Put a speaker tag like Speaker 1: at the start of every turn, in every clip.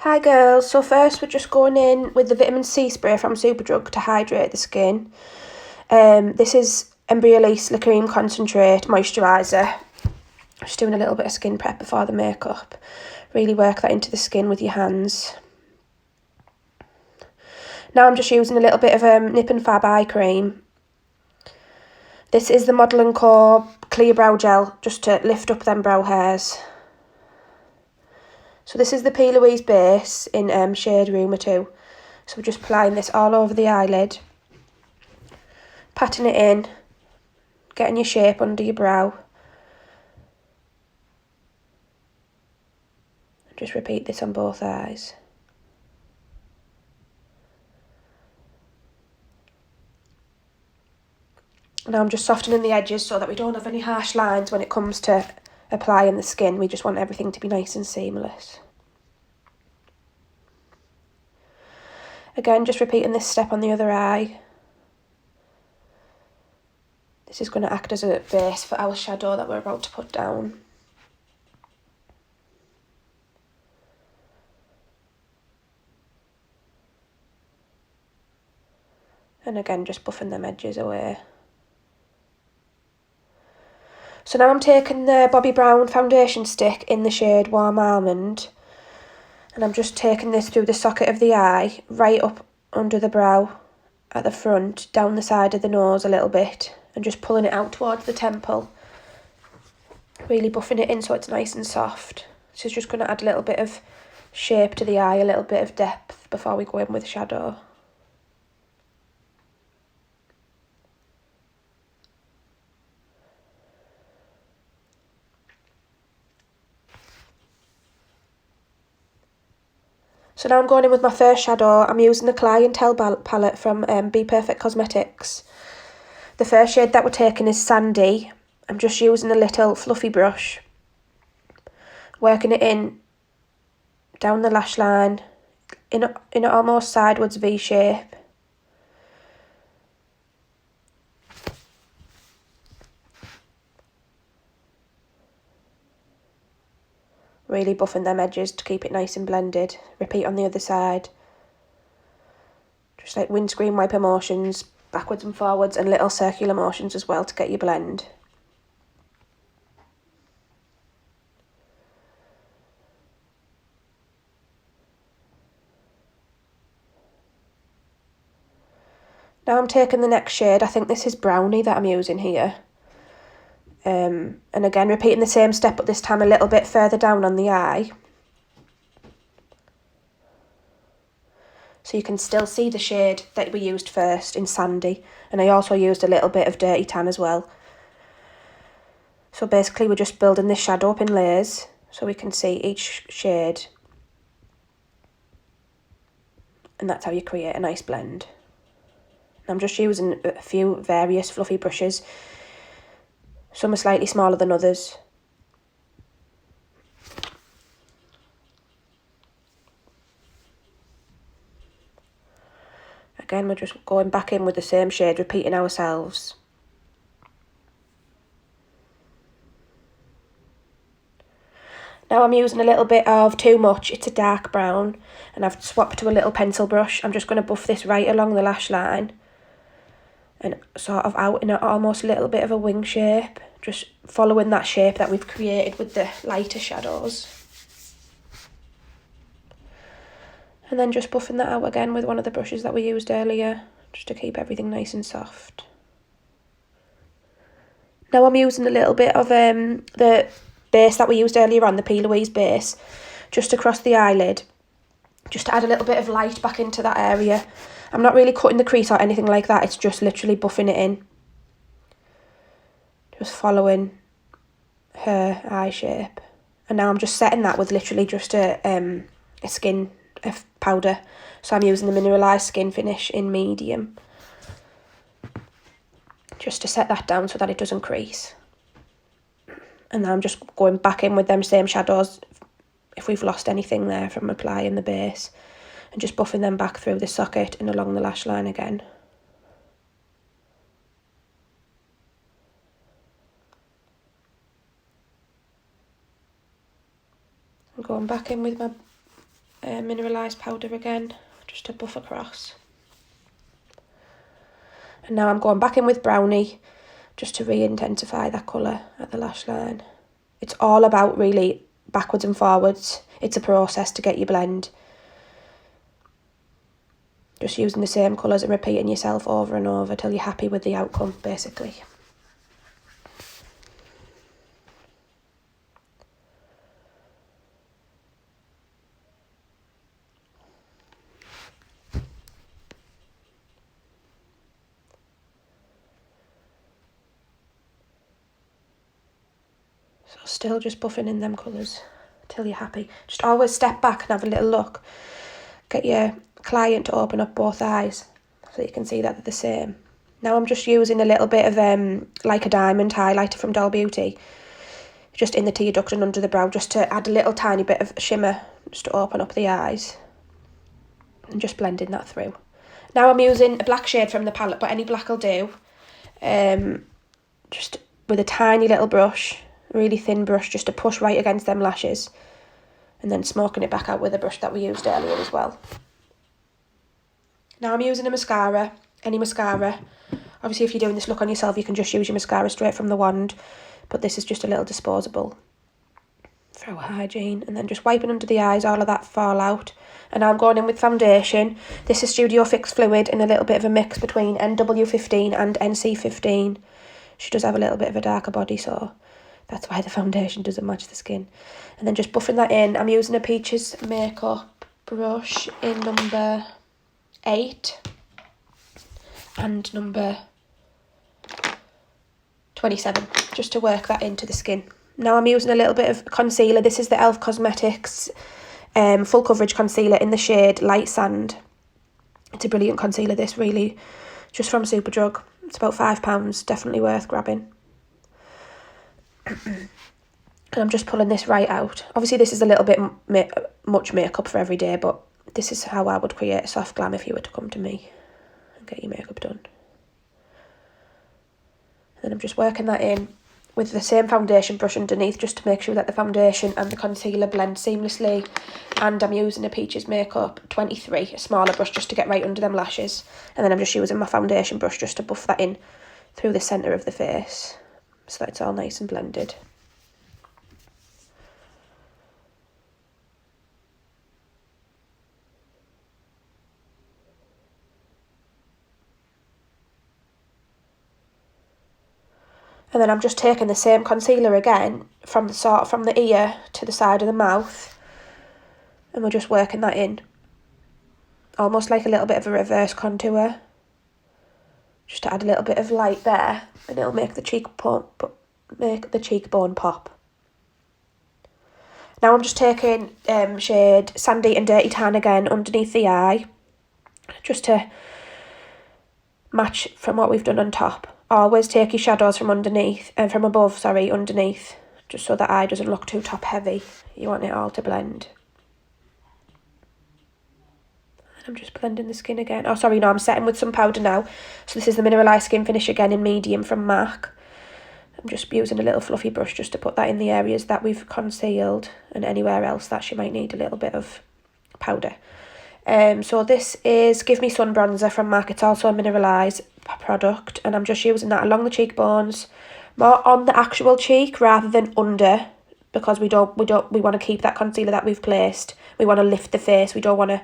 Speaker 1: Hi girls, so first we're just going in with the vitamin C spray from Superdrug to hydrate the skin. This is Embryolisse Cream Concentrate Moisturiser. Just doing a little bit of skin prep before the makeup. Really work that into the skin with your hands. Now I'm just using a little bit of Nip and Fab eye cream. This is the Model & Co Clear Brow Gel, just to lift up them brow hairs. So this is the P. Louise base in shade Rumour 2. So we're just applying this all over the eyelid. Patting it in. Getting your shape under your brow. Just repeat this on both eyes. Now I'm just softening the edges so that we don't have any harsh lines when it comes to applying the skin. We just want everything to be nice and seamless. Again, just repeating this step on the other eye. This is going to act as a base for our shadow that we're about to put down. And again, just buffing them edges away. So now I'm taking the Bobbi Brown foundation stick in the shade Warm Almond. And I'm just taking this through the socket of the eye, right up under the brow, at the front, down the side of the nose a little bit. And just pulling it out towards the temple. Really buffing it in so it's nice and soft. This is just going to add a little bit of shape to the eye, a little bit of depth before we go in with shadow. So now I'm going in with my first shadow. I'm using the Clientele palette from Be Perfect Cosmetics. The first shade that we're taking is Sandy. I'm just using a little fluffy brush. Working it in, down the lash line, in an almost sideways V shape. Really buffing them edges to keep it nice and blended. Repeat on the other side. Just like windscreen wiper motions, backwards and forwards, and little circular motions as well to get your blend. Now I'm taking the next shade. I think this is Brownie that I'm using here. And again, repeating the same step, but this time a little bit further down on the eye. So you can still see the shade that we used first in Sandy. And I also used a little bit of Dirty Tan as well. So basically we're just building this shadow up in layers so we can see each shade. And that's how you create a nice blend. I'm just using a few various fluffy brushes. Some are slightly smaller than others. Again, we're just going back in with the same shade, repeating ourselves. Now I'm using a little bit of Too Much. It's a dark brown. And I've swapped to a little pencil brush. I'm just going to buff this right along the lash line. And sort of out in an almost little bit of a wing shape. Just following that shape that we've created with the lighter shadows. And then just buffing that out again with one of the brushes that we used earlier. Just to keep everything nice and soft. Now I'm using a little bit of the base that we used earlier on, the P. Louise base. Just across the eyelid. Just to add a little bit of light back into that area. I'm not really cutting the crease or anything like that. It's just literally buffing it in. Just following her eye shape. And now I'm just setting that with literally just a skin powder. So I'm using the Mineralised Skin Finish in medium. Just to set that down so that it doesn't crease. And now I'm just going back in with them same shadows if we've lost anything there from applying the base. And just buffing them back through the socket and along the lash line again. I'm going back in with my mineralised powder again, just to buff across. And now I'm going back in with brownie, just to re-intensify that colour at the lash line. It's all about really backwards and forwards. It's a process to get your blend. Just using the same colours and repeating yourself over and over till you're happy with the outcome, basically. So still just buffing in them colours till you're happy. Just always step back and have a little look. Get your client to open up both eyes so you can see that they're the same. Now I'm just using a little bit of like a diamond highlighter from Doll Beauty, just in the tear duct and under the brow, just to add a little tiny bit of shimmer, just to open up the eyes, and just blending that through. Now I'm using a black shade from the palette, but any black will do, just with a tiny little brush, really thin brush, just to push right against them lashes, and then smoking it back out with a brush that we used earlier as well. Now I'm using a mascara, any mascara. Obviously, if you're doing this look on yourself, you can just use your mascara straight from the wand, but this is just a little disposable for our hygiene. And then just wiping under the eyes, all of that fallout. And now I'm going in with foundation. This is Studio Fix Fluid in a little bit of a mix between NW15 and NC15. She does have a little bit of a darker body, so that's why the foundation doesn't match the skin. And then just buffing that in. I'm using a Peaches makeup brush in number 8 and number 27, just to work that into the skin. Now I'm using a little bit of concealer. This is the e.l.f. Cosmetics full coverage concealer in the shade Light Sand. It's a brilliant concealer, this, really, just from Superdrug. It's about £5, definitely worth grabbing. And I'm just pulling this right out. Obviously this is a little bit much makeup for every day, but this is how I would create a soft glam if you were to come to me and get your makeup done. And then I'm just working that in with the same foundation brush underneath, just to make sure that the foundation and the concealer blend seamlessly. And I'm using a Peaches Makeup 23, a smaller brush, just to get right under them lashes. And then I'm just using my foundation brush just to buff that in through the centre of the face, so that it's all nice and blended. And then I'm just taking the same concealer again from the ear to the side of the mouth, and we're just working that in, almost like a little bit of a reverse contour, just to add a little bit of light there, and it'll make the cheekbone pop. Now I'm just taking shade Sandy and Dirty Tan again underneath the eye, just to match from what we've done on top. Always take your shadows from underneath, and from above, underneath, just so the eye doesn't look too top heavy. You want it all to blend. And I'm just blending the skin again. Oh, sorry, no, I'm setting with some powder now. So this is the Mineralised Skin Finish again in medium from MAC. I'm just using a little fluffy brush just to put that in the areas that we've concealed, and anywhere else that she might need a little bit of powder. So this is Give Me Sun Bronzer from MAC. It's also a mineralised product, and I'm just using that along the cheekbones, more on the actual cheek rather than under, because we want to keep that concealer that we've placed. We want to lift the face. We don't want to.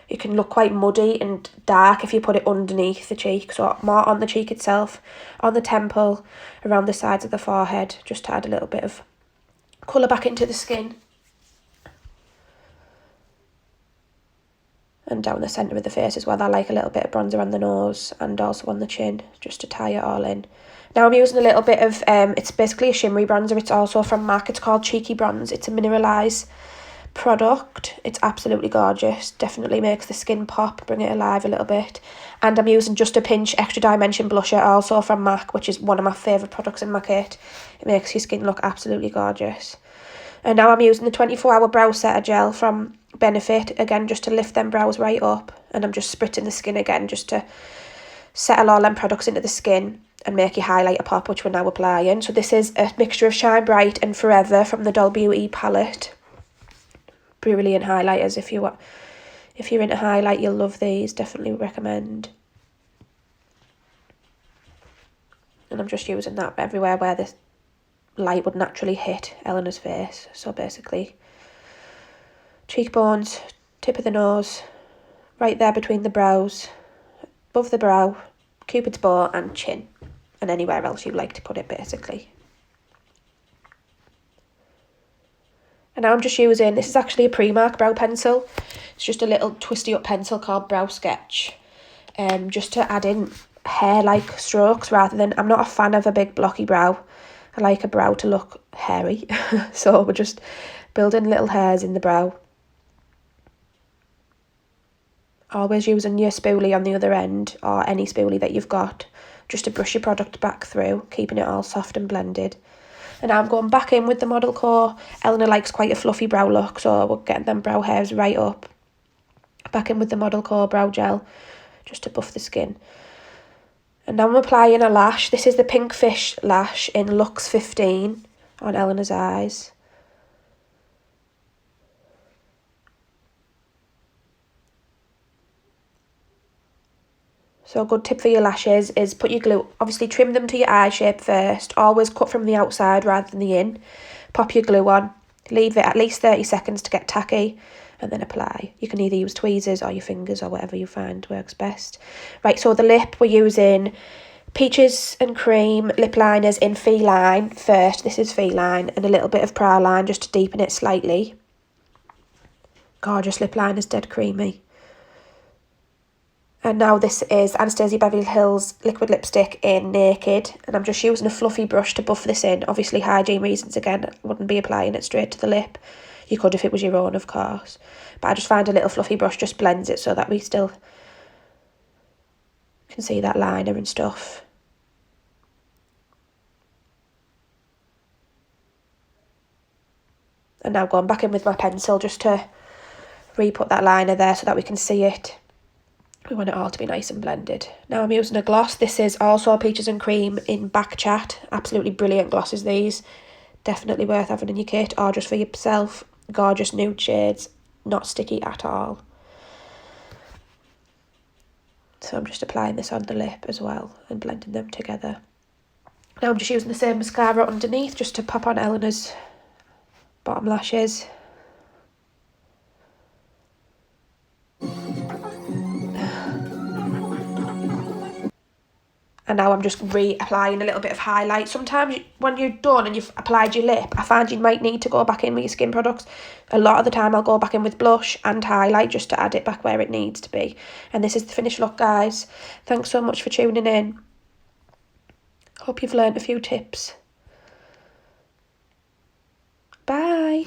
Speaker 1: It can look quite muddy and dark if you put it underneath the cheek. So more on the cheek itself, on the temple, around the sides of the forehead, just to add a little bit of colour back into the skin. And down the centre of the face as well. I like a little bit of bronzer on the nose and also on the chin, just to tie it all in. Now I'm using a little bit of, it's basically a shimmery bronzer. It's also from MAC. It's called Cheeky Bronze. It's a mineralised product. It's absolutely gorgeous. Definitely makes the skin pop, bring it alive a little bit. And I'm using Just a Pinch Extra Dimension Blusher, also from MAC, which is one of my favourite products in my kit. It makes your skin look absolutely gorgeous. And now I'm using the 24-hour Brow Setter Gel from Benefit, again, just to lift them brows right up. And I'm just spritzing the skin again, just to settle all them products into the skin and make your highlighter pop, which we're now applying. So this is a mixture of Shine Bright and Forever from the Doll Beauty palette. brilliant highlighters. If you're into highlight, you'll love these. Definitely recommend. And I'm just using that everywhere where the light would naturally hit Eleanor's face. So basically, cheekbones, tip of the nose, right there between the brows, above the brow, Cupid's bow and chin, and anywhere else you'd like to put it basically. And now I'm just using, this is actually a Primark brow pencil. It's just a little twisty up pencil called Brow Sketch. Just to add in hair-like strokes rather than, I'm not a fan of a big blocky brow. I like a brow to look hairy. So we're just building little hairs in the brow. Always using your spoolie on the other end, or any spoolie that you've got, just to brush your product back through, keeping it all soft and blended. And now I'm going back in with the Model Core. Eleanor likes quite a fluffy brow look, so we're getting them brow hairs right up. Back in with the Model Core brow gel, just to buff the skin. And now I'm applying a lash. This is the Pink Fish lash in Luxe 15 on Eleanor's eyes. So a good tip for your lashes is put your glue, obviously trim them to your eye shape first. Always cut from the outside rather than the in. Pop your glue on. Leave it at least 30 seconds to get tacky and then apply. You can either use tweezers or your fingers or whatever you find works best. Right, so the lip, we're using Peaches and Cream lip liners in Feline first. This is Feline, and a little bit of Praline just to deepen it slightly. Gorgeous lip liners, dead creamy. And now this is Anastasia Beverly Hills liquid lipstick in Naked. And I'm just using a fluffy brush to buff this in. Obviously, hygiene reasons, again, I wouldn't be applying it straight to the lip. You could if it was your own, of course. But I just find a little fluffy brush just blends it so that we still can see that liner and stuff. And now going back in with my pencil just to re-put that liner there so that we can see it. We want it all to be nice and blended. Now I'm using a gloss. This is also Peaches and Cream in Back Chat. Absolutely brilliant glosses, these. Definitely worth having in your kit or just for yourself. Gorgeous nude shades. Not sticky at all. So I'm just applying this on the lip as well and blending them together. Now I'm just using the same mascara underneath just to pop on Eleanor's bottom lashes. And now I'm just reapplying a little bit of highlight. Sometimes when you're done and you've applied your lip, I find you might need to go back in with your skin products. A lot of the time I'll go back in with blush and highlight just to add it back where it needs to be. And this is the finished look, guys. Thanks so much for tuning in. Hope you've learned a few tips. Bye.